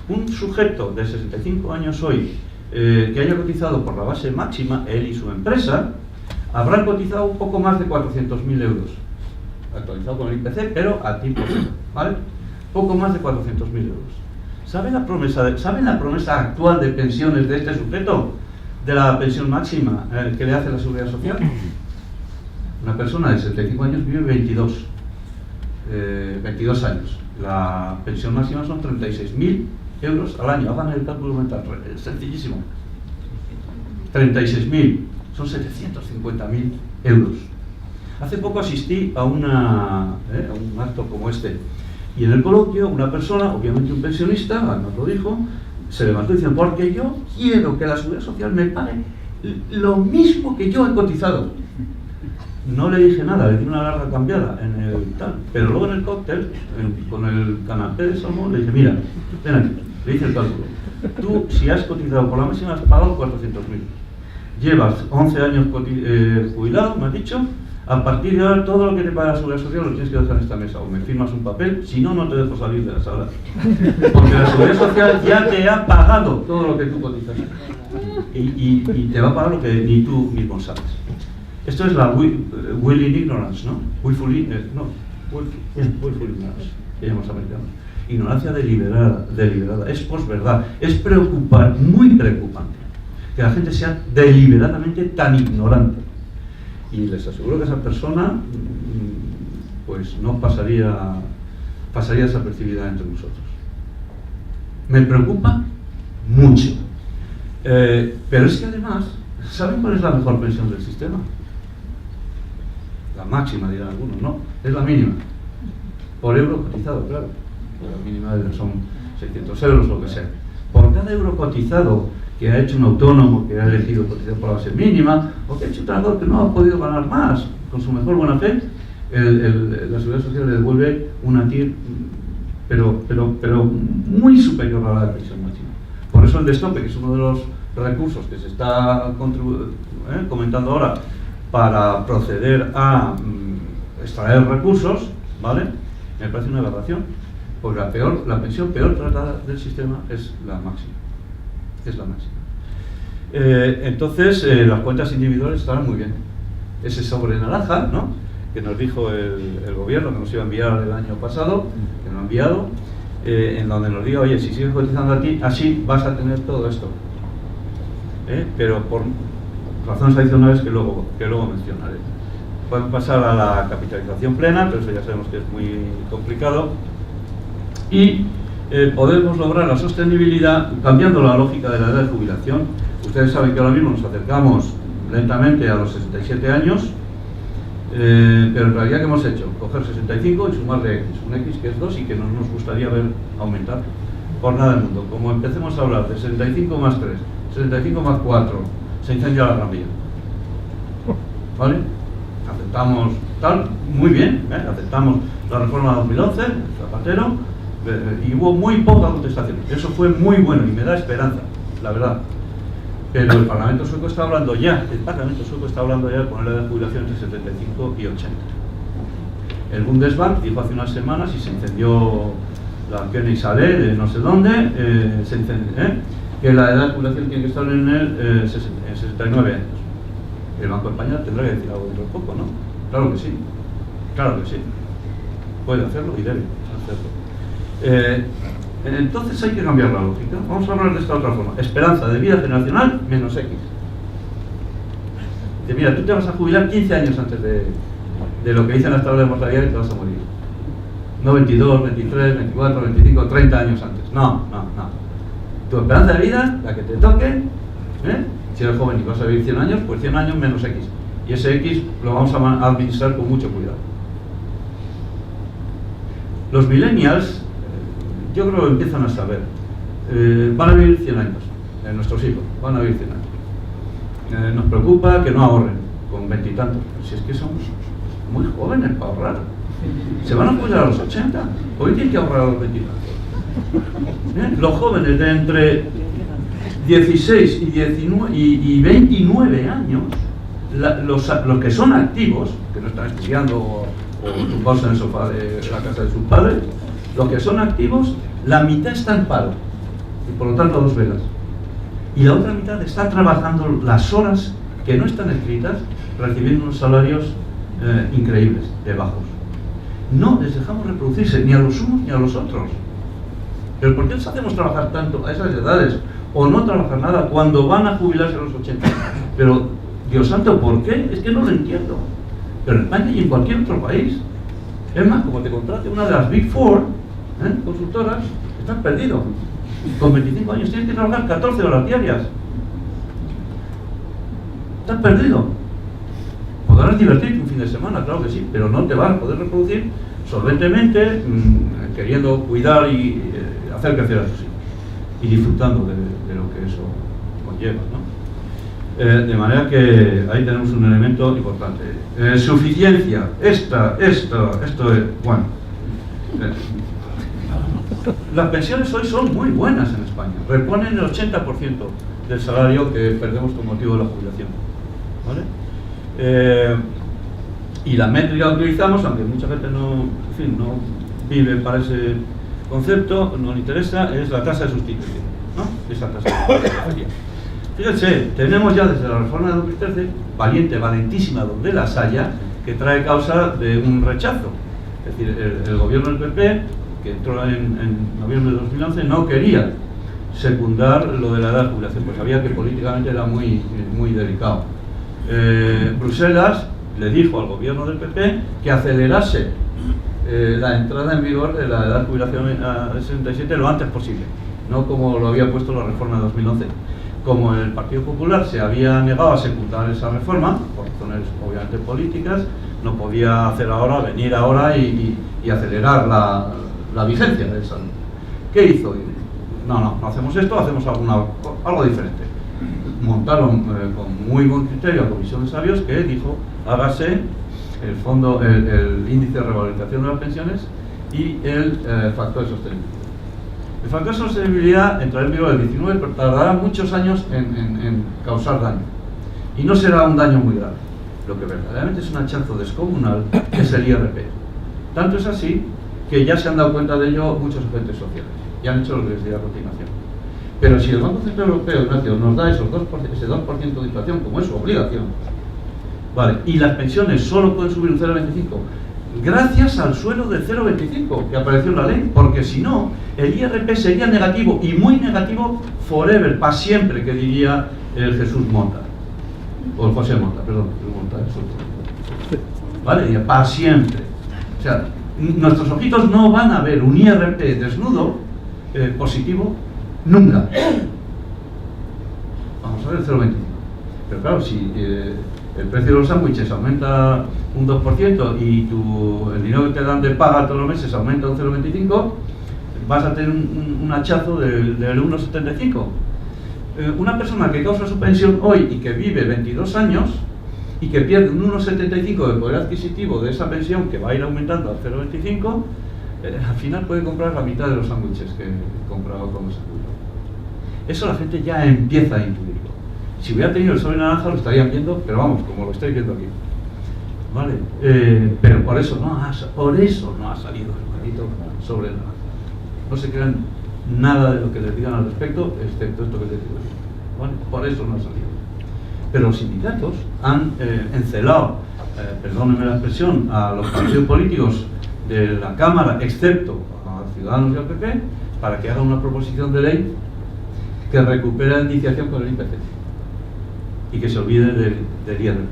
un sujeto de 65 años hoy que haya cotizado por la base máxima, él y su empresa, habrán cotizado un poco más de 400.000 euros. Actualizado con el IPC, pero a tipo cero, ¿vale? Poco más de 400.000 euros. ¿Saben la promesa actual de pensiones de este sujeto? De la pensión máxima que le hace la Seguridad Social. Una persona de 75 años vive 22 años. La pensión máxima son 36.000 euros al año. Hagan el cálculo mental, es sencillísimo. 36.000 son 750.000 euros. Hace poco asistí a un acto como este. Y en el coloquio, una persona, obviamente un pensionista, nos lo dijo, se levantó y dice: porque yo quiero que la Seguridad Social me pague lo mismo que yo he cotizado. No le dije nada, le di una larga cambiada en el tal, pero luego en el cóctel, con el canapé de salmón, le dije: mira, ven aquí, le hice el cálculo. Tú, si has cotizado por la máxima, has pagado 400.000. Llevas 11 años jubilado, me has dicho. A partir de ahora, todo lo que te paga la Seguridad Social lo tienes que dejar en esta mesa, o me firmas un papel, si no, no te dejo salir de la sala. Porque la Seguridad Social ya te ha pagado todo lo que tú cotizas. Y te va a pagar lo que ni tú mismo sabes. Esto es la willing ignorance, ¿no? Willful ignorance, que llamamos americanos. Ignorancia deliberada. Es posverdad. Es muy preocupante que la gente sea deliberadamente tan ignorante. Y les aseguro que esa persona pues no pasaría desapercibida entre nosotros. Me preocupa mucho. Pero es que además, ¿saben cuál es la mejor pensión del sistema? La máxima, dirán algunos, no, es la mínima. Por euro cotizado, claro. La mínima son 600 euros o lo que sea. Por cada euro cotizado que ha hecho un autónomo, que ha elegido cotizar por la base mínima, o que ha hecho un trabajador que no ha podido ganar más, con su mejor buena fe, la Seguridad Social le devuelve una TIR, pero muy superior a la de pensión máxima. Por eso el destope, que es uno de los recursos que se está comentando ahora para proceder a extraer recursos, ¿vale? Me parece una aberración, porque la pensión peor tratada del sistema es la máxima. Es la máxima. Entonces, las cuentas individuales estarán muy bien. Ese sobre naranja, ¿no?, que nos dijo el gobierno que nos iba a enviar el año pasado, que nos ha enviado, en donde nos diga: oye, si sigues cotizando aquí, así vas a tener todo esto. Pero por razones adicionales que luego mencionaré. Pueden pasar a la capitalización plena, pero eso ya sabemos que es muy complicado. Y podemos lograr la sostenibilidad cambiando la lógica de la edad de jubilación Ustedes saben que ahora mismo nos acercamos lentamente a los 67 años, pero en realidad, ¿qué hemos hecho? Coger 65 y sumarle X, un X que es 2 y que no nos gustaría ver aumentar por nada del mundo. Como empecemos a hablar de 65 más 3, 65 más 4, se incendia la Gran Vía. ¿Vale? Aceptamos tal, muy bien, aceptamos la reforma de 2011, Zapatero, y hubo muy poca contestación. Eso fue muy bueno y me da esperanza, la verdad. Pero el Parlamento sueco está hablando ya, de poner la edad de jubilación entre 75 y 80. El Bundesbank dijo hace unas semanas, y se incendió la König Salé de no sé dónde, que la edad de jubilación tiene que estar en 69 años. El Banco de España tendrá que decir algo dentro de poco, ¿no? Claro que sí, claro que sí. Puede hacerlo y debe hacerlo. Entonces hay que cambiar la lógica. Vamos a hablar de esta otra forma. Esperanza de vida generacional menos X. Dice, mira, tú te vas a jubilar 15 años antes de lo que dicen las tablas de mortalidad y te vas a morir. No 22, 23, 24, 25, 30 años antes. No. Tu esperanza de vida, la que te toque, si eres joven y vas a vivir 100 años, pues 100 años menos X. Y ese X lo vamos a administrar con mucho cuidado. Los millennials, yo creo que empiezan a saber, van a vivir 100 años, nuestros hijos van a vivir 100 años. Nos preocupa que no ahorren con 20 y tantos, si es que son muy jóvenes para ahorrar. Se van a jubilar a los 80, hoy tienen que ahorrar a los 20 y tantos. Los jóvenes de entre 16 y 29 años, los que son activos, que no están estudiando o tumbados en el sofá de la casa de sus padres, los que son activos, la mitad está en paro, y por lo tanto a 2 velas. Y la otra mitad está trabajando las horas que no están escritas, recibiendo unos salarios increíbles, de bajos. No les dejamos reproducirse, ni a los unos ni a los otros. ¿Pero por qué les hacemos trabajar tanto a esas edades? O no trabajar nada cuando van a jubilarse a los 80. Pero, Dios santo, ¿por qué? Es que no lo entiendo. Pero en España y en cualquier otro país. Es más, como te contrate una de las Big Four, consultoras, estás perdido. Con 25 años tienes que trabajar 14 horas diarias. Estás perdido. Podrás divertirte un fin de semana, claro que sí, pero no te vas a poder reproducir solventemente, queriendo cuidar y hacer crecer a tus hijos. Y disfrutando de lo que eso conlleva, ¿no? De manera que ahí tenemos un elemento importante. Suficiencia. Esto es, bueno. Las pensiones hoy son muy buenas en España. Reponen el 80% del salario que perdemos con motivo de la jubilación. ¿Vale? Y la métrica que utilizamos, aunque mucha gente no vive para ese concepto, no le interesa, es la tasa de sustitución, ¿no? Esa tasa de sustitución. Fíjense, tenemos ya desde la reforma de 2013, valentísima donde las haya, que trae causa de un rechazo. Es decir, el gobierno del PP, que entró en noviembre de 2011, no quería secundar lo de la edad de jubilación, pues sabía que políticamente era muy delicado. Bruselas le dijo al gobierno del PP que acelerase la entrada en vigor de la edad de jubilación a 67 lo antes posible, no como lo había puesto la reforma de 2011. Como el Partido Popular se había negado a secundar esa reforma, por razones obviamente políticas, no podía venir ahora y acelerar la vigencia de esa. ¿Qué hizo? No hacemos esto, hacemos algo diferente. Montaron con muy buen criterio a Comisión de Sabios que dijo, hágase el índice de revalorización de las pensiones y el factor de sostenibilidad. El factor de sostenibilidad entrará en vigor el 19, pero tardará muchos años en causar daño. Y no será un daño muy grave. Lo que verdaderamente es un hachazo descomunal es el IRP. Tanto es así que ya se han dado cuenta de ello muchos agentes sociales. Y han hecho lo que les diré a continuación. Pero si el Banco Central Europeo, Ignacio, nos da ese 2% de inflación como es su obligación, vale, y las pensiones solo pueden subir un 0,25, gracias al suelo del 0,25 que apareció en la ley, porque si no, el IRP sería negativo, y muy negativo forever, para siempre, que diría el Jesús Monta, o el José Monta, perdón, el Monta es otro. ¿Vale? Diría, para siempre. O sea, nuestros ojitos no van a ver un IRP desnudo positivo nunca. Vamos a ser el 0,25. Pero claro, si el precio de los sándwiches aumenta un 2% y el dinero que te dan de paga todos los meses aumenta un 0,25, vas a tener un hachazo del 1,75. Una persona que causa su pensión hoy y que vive 22 años y que pierde un 1,75 de poder adquisitivo de esa pensión, que va a ir aumentando al 0,25, al final puede comprar la mitad de los sándwiches que compraba cuando se jubiló. Eso la gente ya empieza a intuirlo. Si hubiera tenido el sobre naranja lo estarían viendo, pero vamos, como lo estáis viendo aquí. ¿Vale? Pero por eso no ha salido el maldito sobre naranja. No se crean nada de lo que les digan al respecto, excepto esto que les digo yo. ¿Vale? Por eso no ha salido. Pero los sindicatos han encelado, perdónenme la expresión, a los partidos políticos de la Cámara, excepto a Ciudadanos y al PP, para que hagan una proposición de ley que recupere la iniciación con el IPC y que se olvide del IRP.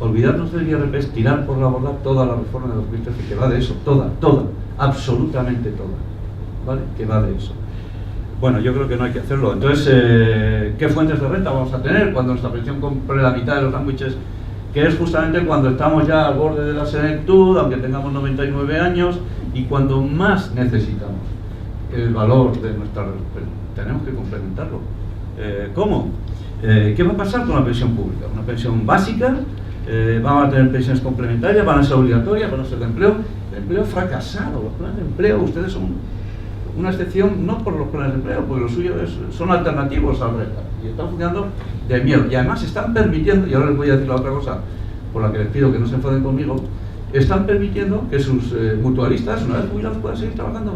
Olvidarnos del IRP es tirar por la borda toda la reforma de 2013, que va de eso, toda, absolutamente toda, ¿vale? Que va de eso. Bueno, yo creo que no hay que hacerlo. Entonces, ¿qué fuentes de renta vamos a tener cuando nuestra pensión compre la mitad de los sándwiches? Que es justamente cuando estamos ya al borde de la senectud, aunque tengamos 99 años, y cuando más necesitamos el valor de nuestra... Tenemos que complementarlo. ¿Cómo? ¿Qué va a pasar con la pensión pública? Una pensión básica, vamos a tener pensiones complementarias, van a ser obligatorias, van a ser de empleo. El empleo fracasado, los planes de empleo, ustedes son una excepción, no por los planes de empleo, porque los suyos son alternativos al renta y están funcionando de miedo. Y además están permitiendo, y ahora les voy a decir la otra cosa por la que les pido que no se enfaden conmigo, están permitiendo que sus mutualistas, una vez jubilados, puedan seguir trabajando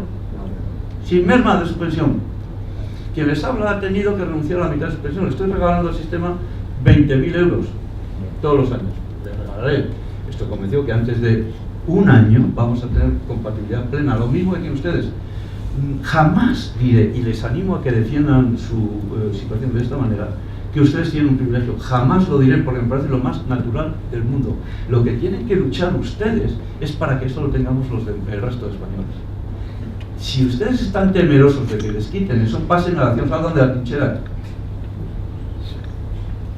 sin merma de su pensión. Quien les habla ha tenido que renunciar a la mitad de su pensión. Le estoy regalando al sistema 20.000 euros todos los años. Les regalaré. Estoy convencido que antes de un año vamos a tener compatibilidad plena. Lo mismo que tienen ustedes. Jamás diré, y les animo a que defiendan su situación de esta manera, que ustedes tienen un privilegio. Jamás lo diré porque me parece lo más natural del mundo. Lo que tienen que luchar ustedes es para que esto lo tengamos el resto de españoles. Si ustedes están temerosos de que les quiten eso, pasen a la acción, salgan de la trinchera.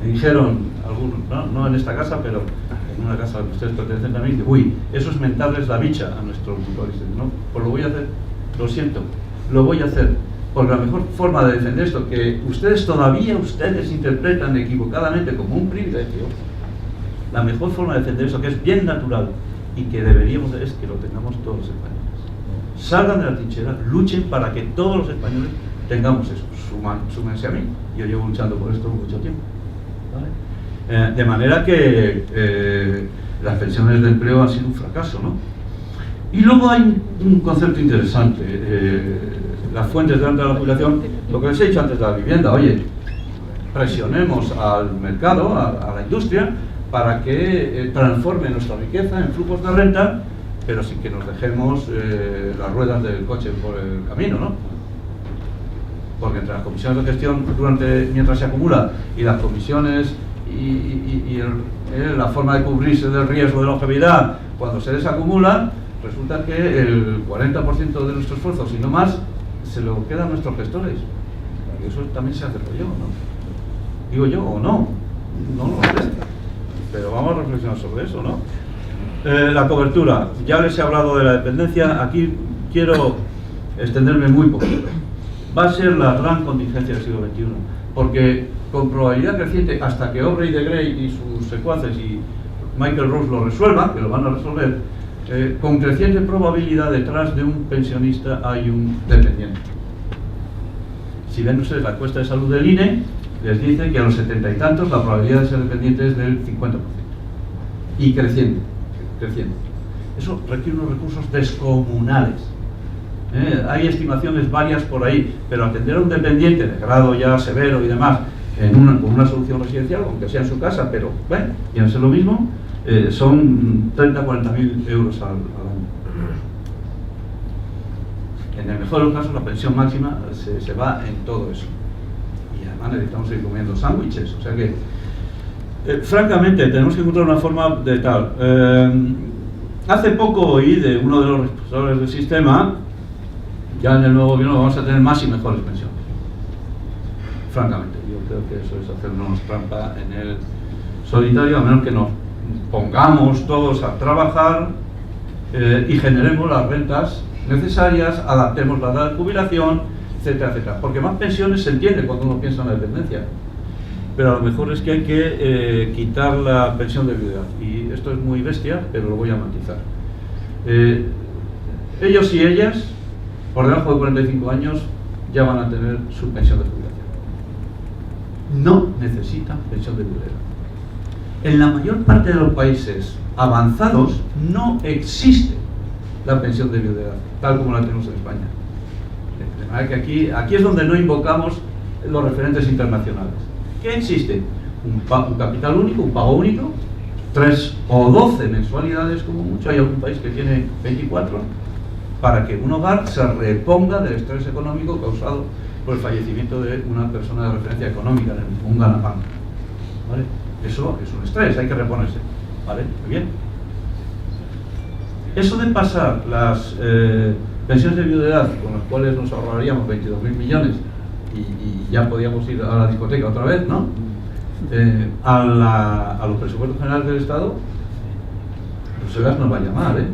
Me dijeron algunos, no en esta casa, pero en una casa a la que ustedes pertenecen también, dice, uy, eso es mentarles la bicha a nuestros mutualistas. No, pues lo voy a hacer, lo siento, lo voy a hacer, porque la mejor forma de defender esto, que ustedes interpretan equivocadamente como un privilegio, la mejor forma de defender eso, que es bien natural y que deberíamos, es que lo tengamos todos los españoles. Salgan de la trinchera, luchen para que todos los españoles tengamos eso. Súmense a mí. Yo llevo luchando por esto mucho tiempo. ¿Vale? De manera que las pensiones de empleo han sido un fracaso, ¿no? Y luego hay un concepto interesante. Las fuentes de la jubilación, lo que les he dicho antes de la vivienda. Oye, presionemos al mercado, a la industria, para que transforme nuestra riqueza en flujos de renta, pero sin que nos dejemos las ruedas del coche por el camino, ¿no? Porque entre las comisiones de gestión mientras se acumula y las comisiones y la forma de cubrirse del riesgo de longevidad cuando se desacumula, resulta que el 40% de nuestro esfuerzo, si no más, se lo quedan nuestros gestores. Y eso también se hace yo, ¿no? Digo yo, o no lo sé, pero vamos a reflexionar sobre eso, ¿no? La cobertura, ya les he hablado de la dependencia, aquí quiero extenderme muy poquito. Va a ser la gran contingencia del siglo XXI, porque con probabilidad creciente, hasta que Aubrey de Grey y sus secuaces y Michael Rose lo resuelvan, que lo van a resolver, con creciente probabilidad detrás de un pensionista hay un dependiente. Si ven ustedes la encuesta de salud del INE, les dice que a los 70 y tantos la probabilidad de ser dependiente es del 50%. Y creciente. Eso requiere unos recursos descomunales. Hay estimaciones varias por ahí, pero atender a un dependiente de grado ya severo y demás con una solución residencial, aunque sea en su casa, pero bueno, ya es lo mismo, son 30-40.000 euros al año. En el mejor de los casos la pensión máxima se va en todo eso. Y además necesitamos seguir comiendo sándwiches, o sea que francamente tenemos que encontrar una forma de tal. Hace poco oí de uno de los responsables del sistema, ya en el nuevo gobierno vamos a tener más y mejores pensiones. Francamente, yo creo que eso es hacernos trampa en el solitario, a menos que nos pongamos todos a trabajar y generemos las rentas necesarias, adaptemos la edad de jubilación, etcétera, etcétera. Porque más pensiones se entiende cuando uno piensa en la dependencia. Pero a lo mejor es que hay que quitar la pensión de viudedad. Y esto es muy bestia, pero lo voy a matizar. Ellos y ellas, por debajo de 45 años, ya van a tener su pensión de jubilación. No necesitan pensión de viudedad. En la mayor parte de los países avanzados no existe la pensión de viudedad, tal como la tenemos en España. De manera que aquí es donde no invocamos los referentes internacionales. ¿Qué existe? Un capital único, un pago único, 3 o 12 mensualidades como mucho. Hay algún país que tiene 24, para que un hogar se reponga del estrés económico causado por el fallecimiento de una persona de referencia económica, un ganapán. ¿Vale? Eso es un estrés, hay que reponerse. ¿Vale? Muy bien. Eso de pasar las pensiones de viudedad, con las cuales nos ahorraríamos 22.000 millones y ya podíamos ir a la discoteca otra vez, ¿no? A los presupuestos generales del Estado, Bruselas nos va a llamar, ¿eh?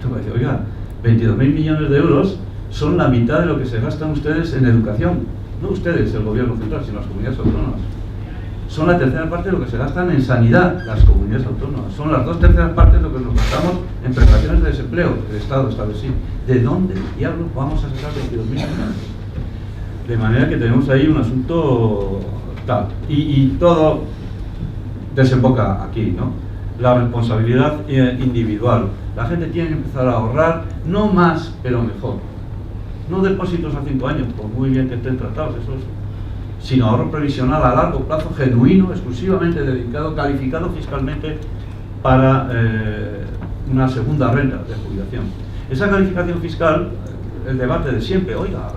Tú vas a decir, oiga, 22.000 millones de euros son la mitad de lo que se gastan ustedes en educación. No ustedes, el gobierno central, sino las comunidades autónomas. Son la tercera parte de lo que se gastan en sanidad, las comunidades autónomas. Son las 2/3 partes de lo que nos gastamos en prestaciones de desempleo, el Estado establecido. ¿De dónde diablos vamos a sacar 22.000 millones? De manera que tenemos ahí un asunto tal. Y todo desemboca aquí, ¿no? La responsabilidad individual. La gente tiene que empezar a ahorrar, no más, pero mejor. No depósitos a 5 años, por muy bien que estén tratados, eso es, sino ahorro previsional a largo plazo, genuino, exclusivamente dedicado, calificado fiscalmente para una segunda renta de jubilación. Esa calificación fiscal, el debate de siempre, oiga,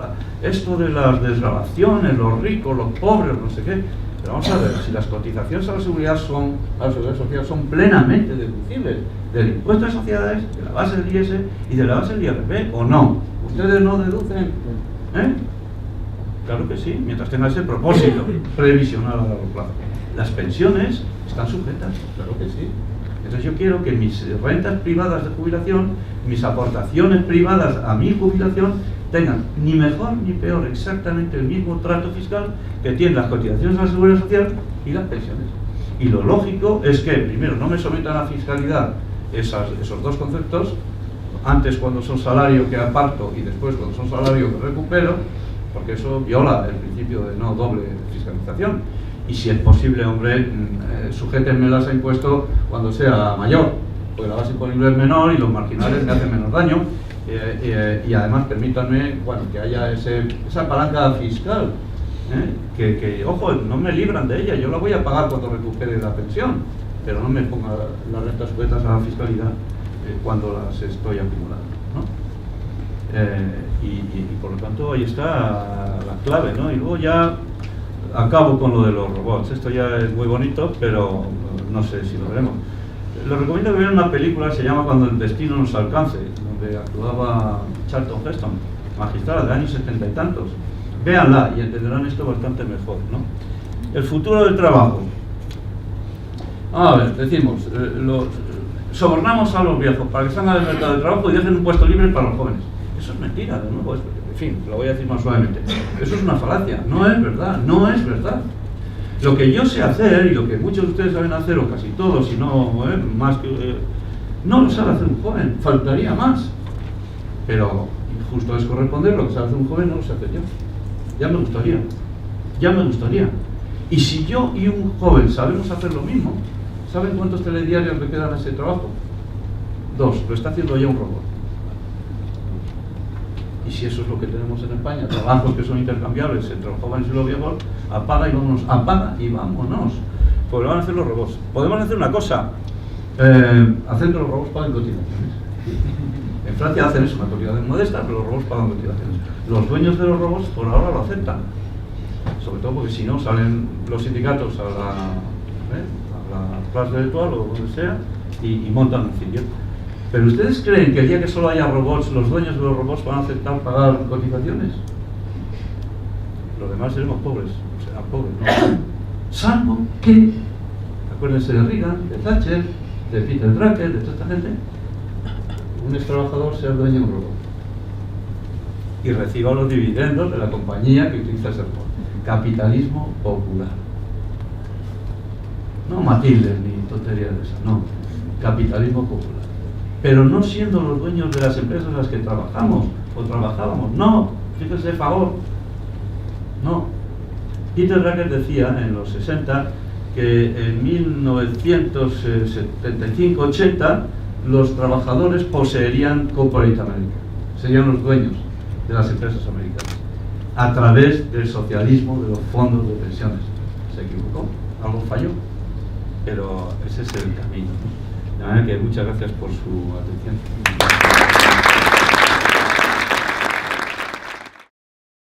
esto de las desgravaciones, los ricos, los pobres, no sé qué, pero vamos a ver, si las cotizaciones a la seguridad social son plenamente deducibles del impuesto de sociedades, de la base del IS y de la base del IRP, ¿o no? ¿Ustedes no deducen? Claro que sí, mientras tenga ese propósito previsional a largo plazo. Las pensiones están sujetas, claro que sí. Entonces yo quiero que mis rentas privadas de jubilación, mis aportaciones privadas a mi jubilación, tengan ni mejor ni peor exactamente el mismo trato fiscal que tienen las cotizaciones a la seguridad social y las pensiones. Y lo lógico es que primero no me sometan a fiscalidad esos dos conceptos, antes cuando son salario que aparto y después cuando son salario que recupero, porque eso viola el principio de no doble fiscalización. Y si es posible, hombre, sujétenmelas a impuesto cuando sea mayor, porque la base imponible es menor y los marginales me hacen menos daño. Y además permítanme, bueno, que haya esa palanca fiscal, que, ojo, no me libran de ella, yo la voy a pagar cuando recupere la pensión, pero no me ponga las rentas sujetas a la fiscalidad cuando las estoy acumulando, ¿no? Y por lo tanto ahí está la clave, ¿no? Y luego ya acabo con lo de los robots. Esto ya es muy bonito, pero no sé si lo veremos. Les recomiendo que vean una película que se llama Cuando el destino nos alcance, donde actuaba Charlton Heston, magistral de años 70 y tantos. Véanla y entenderán esto bastante mejor, ¿no? El futuro del trabajo. A ver, decimos, sobornamos a los viejos para que salgan del mercado de trabajo y dejen un puesto libre para los jóvenes. Eso es mentira, de nuevo, en fin, lo voy a decir más suavemente. Eso es una falacia, no es verdad, no es verdad. Lo que yo sé hacer, y lo que muchos de ustedes saben hacer, o casi todos, si no más que... no lo sabe hacer un joven, faltaría más. Pero justo es corresponder, lo que sabe hacer un joven no lo sé hacer yo. Ya me gustaría. Y si yo y un joven sabemos hacer lo mismo, ¿saben cuántos telediarios le quedan a ese trabajo? 2, lo está haciendo ya un robot. Y si eso es lo que tenemos en España, trabajos que son intercambiables entre los jóvenes y los viejos, apaga y vámonos, pues lo van a hacer los robots. Podemos hacer una cosa, hacer que los robots paguen cotizaciones. En Francia hacen eso, una cotización modesta, pero los robots pagan cotizaciones. Los dueños de los robots por ahora lo aceptan, sobre todo porque si no salen los sindicatos a la clase virtual o donde sea y montan un sitio. ¿Pero ustedes creen que el día que solo haya robots, los dueños de los robots van a aceptar pagar cotizaciones? Los demás seremos pobres. O sea, serán pobres, no. Salvo que, acuérdense de Reagan, de Thatcher, de Peter Drucker, de toda esta gente, un ex trabajador sea dueño de un robot y reciba los dividendos de la compañía que utiliza ese robot. Capitalismo popular. No Matilde ni tonterías de esas, no. Capitalismo popular. Pero no siendo los dueños de las empresas en las que trabajamos o trabajábamos. No, fíjense, favor. No. Peter Drucker decía en los 60 que en 1975-80 los trabajadores poseerían Corporate America. Serían los dueños de las empresas americanas a través del socialismo de los fondos de pensiones. Se equivocó, algo falló, pero ese es el camino. De manera que muchas gracias por su atención.